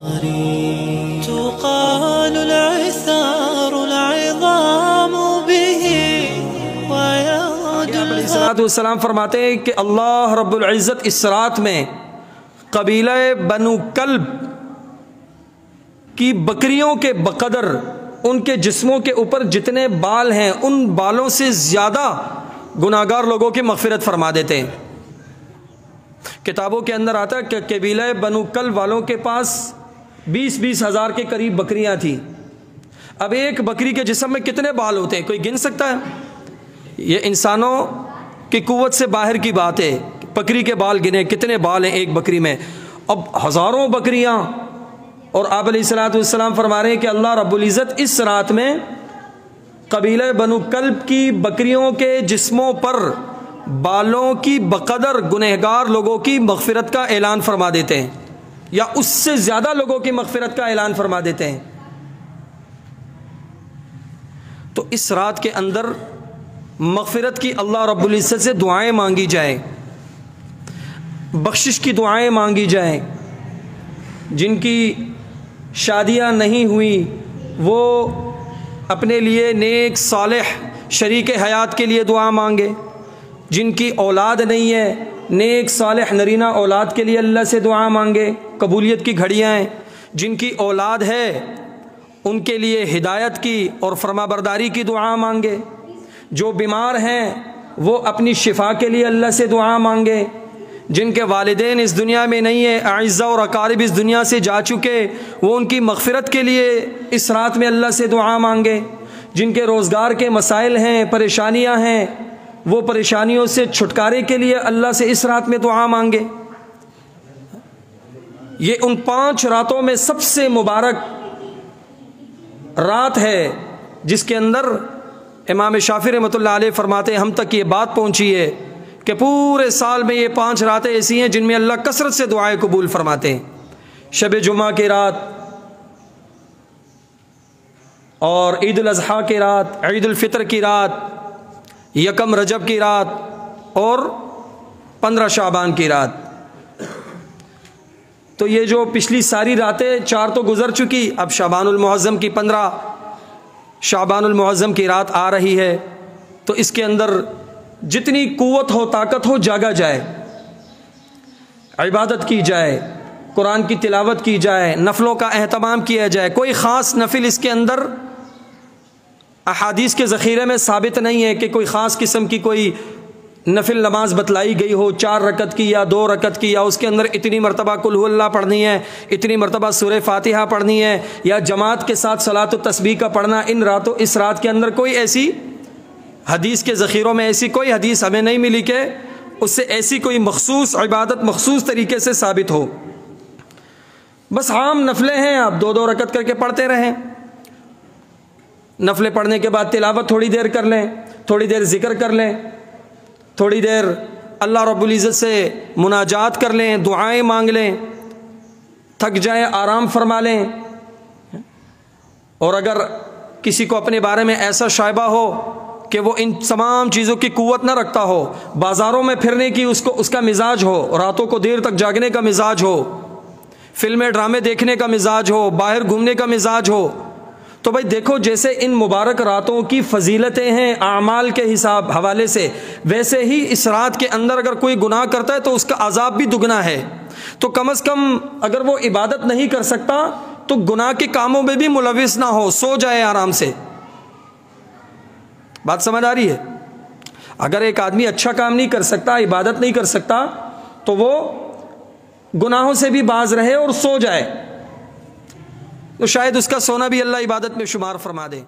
تقال العثار العظام به ويعود السلام فرماتے ہیں کہ اللہ رب العزت اس رات میں قبیلہ بنو کلب کی بکریوں کے بقدر ان کے جسموں کے اوپر جتنے بال ہیں ان بالوں سے زیادہ گناہگار لوگوں کی مغفرت فرما دیتے ہیں۔ کتابوں کے اندر آتا ہے کہ قبیلہ بنو کلب والوں کے پاس 20 ہزار کے قریب بکریاں تھیں۔ اب ایک بکری کے جسم میں کتنے بال ہوتے ہیں کوئی گن سکتا ہے؟ یہ انسانوں کی قوت سے باہر کی بات ہے۔ بکری کے بال گنے کتنے بال ہیں ایک بکری میں، اب ہزاروں بکریاں، اور آپ علیہ الصلوۃ والسلام فرما رہے ہیں کہ اللہ رب العزت اس رات میں قبیلہ بنو کلب کی بکریوں کے جسموں پر بالوں کی بقدر گنہگار لوگوں کی مغفرت کا اعلان فرما دیتے ہیں، یا اس سے زیادہ لوگوں کی مغفرت کا اعلان فرما دیتے ہیں۔ تو اس رات کے اندر مغفرت کی اللہ رب العزت سے دعائیں مانگی جائیں، بخشش کی دعائیں مانگی جائیں۔ جن کی شادیاں نہیں ہوئی وہ اپنے لیے نیک صالح شریک حیات کے لیے دعا مانگے، جن کی اولاد نہیں ہے نیک صالح نرینہ اولاد کے لیے اللہ سے دعا مانگے، قبولیت کی گھڑیاں ہیں۔ جن کی اولاد ہے ان کے لیے ہدایت کی اور فرما برداری کی دعا مانگے۔ جو بیمار ہیں وہ اپنی شفا کے لیے اللہ سے دعا مانگے۔ جن کے والدین اس دنیا میں نہیں ہیں، اعزاء اور اقارب اس دنیا سے جا چکے، وہ ان کی مغفرت کے لیے اس رات میں اللہ سے دعا مانگے۔ جن کے روزگار کے مسائل ہیں، پریشانیاں ہیں، وہ پریشانیوں سے چھٹکارے کے لیے اللہ سے اس رات میں دعا مانگے۔ یہ ان 5 راتوں میں سب سے مبارک رات ہے جس کے اندر امام شافعی رحمۃ اللہ علیہ فرماتے ہیں ہم تک یہ بات پہنچی ہے کہ پورے سال میں یہ 5 راتیں ایسی ہیں جن میں اللہ کثرت سے دعائیں قبول فرماتے ہیں۔ شب جمعہ کی رات اور عید الاضحیٰ کی رات، عید الفطر کی رات، یکم رجب کی رات اور 15 شعبان کی رات۔ تو یہ جو پچھلی ساری راتیں 4 تو گزر چکی، اب شعبان المعظم کی 15 شعبان المعظم کی رات آ رہی ہے، تو اس کے اندر جتنی قوت ہو طاقت ہو جاگا جائے، عبادت کی جائے، قرآن کی تلاوت کی جائے، نفلوں کا اہتمام کیا جائے۔ کوئی خاص نفل اس کے اندر احادیث کے ذخیرے میں ثابت نہیں ہے کہ کوئی خاص قسم کی کوئی نفل نماز بتلائی گئی ہو، 4 رکعت کی یا 2 رکعت کی، یا اس کے اندر اتنی مرتبہ قل ہو اللہ پڑھنی ہے، اتنی مرتبہ سورہ فاتحہ پڑھنی ہے، یا جماعت کے ساتھ صلاۃ التسبیح کا پڑھنا۔ اس رات کے اندر کوئی ایسی حدیث کے ذخیروں میں ایسی کوئی حدیث ہمیں نہیں ملی کہ اس سے ایسی کوئی مخصوص عبادت مخصوص طریقے سے ثابت ہو۔ بس عام نفلیں ہیں، آپ 2 رکعت کر کے پڑھتے رہیں۔ نفلیں پڑھنے کے بعد تلاوت تھوڑی دیر کر لیں، تھوڑی دیر ذکر کر لیں، تھوڑی دیر اللہ رب العزت سے مناجات کر لیں، دعائیں مانگ لیں، تھک جائیں آرام فرما لیں۔ اور اگر کسی کو اپنے بارے میں ایسا شائبہ ہو کہ وہ ان تمام چیزوں کی قوت نہ رکھتا ہو، بازاروں میں پھرنے کی اس کا مزاج ہو، راتوں کو دیر تک جاگنے کا مزاج ہو، فلمیں ڈرامے دیکھنے کا مزاج ہو، باہر گھومنے کا مزاج ہو، تو بھائی دیکھو جیسے ان مبارک راتوں کی فضیلتیں ہیں اعمال کے حوالے سے، ویسے ہی اس رات کے اندر اگر کوئی گناہ کرتا ہے تو اس کا عذاب بھی دگنا ہے۔ تو کم از کم اگر وہ عبادت نہیں کر سکتا تو گناہ کے کاموں میں بھی ملوث نہ ہو، سو جائے آرام سے۔ بات سمجھ آ رہی ہے؟ اگر ایک آدمی اچھا کام نہیں کر سکتا، عبادت نہیں کر سکتا، تو وہ گناہوں سے بھی باز رہے اور سو جائے، تو شاید اس کا سونا بھی اللہ عبادت میں شمار فرما دے۔